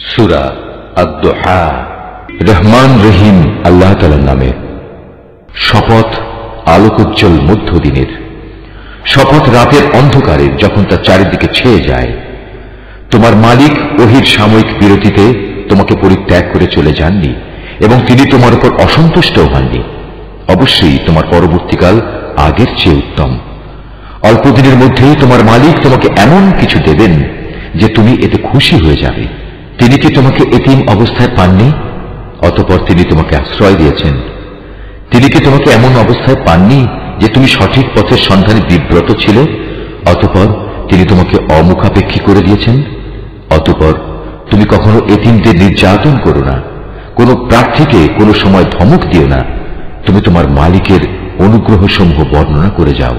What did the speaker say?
সূরা আদ-দুহা। রহমান রহিম আল্লাহ তাআলার নামে। শপথ আলোকোজ্জ্বল মধ্যদিনের, শপথ রাতের অন্ধকারের যখন তা চারিদিকে ছেয়ে যায়। তোমার মালিক ওহীর সাময়িক বিরতিতে তোমাকে পরিত্যাগ করে চলে যাননি এবং তিনি তোমার উপর অসন্তুষ্টও হননি। অবশ্যই তোমার পরবর্তীকাল আগের চেয়ে উত্তম। অল্প দিনের মধ্যেই তোমার মালিক তোমাকে এমন কিছু দেবেন যে তুমি এতে খুশি হয়ে যাবে। তিনি কি তোমাকে এতিম অবস্থায় পাননি? অতঃপর তিনি তোমাকে আশ্রয় দিয়েছেন। তিনি কি তোমাকে এমন অবস্থায় পাননি যে তুমি সঠিক পথের সন্ধানে বিব্রত ছিলে? অতঃপর তিনি তোমাকে অমুখাপেক্ষী করে দিয়েছেন। অতঃপর তুমি কখনো এতিমদের নির্যাতন করো না, কোনো প্রার্থীকে কোনো সময় ধমক দিও না। তুমি তোমার মালিকের অনুগ্রহ সমূহ বর্ণনা করে যাও।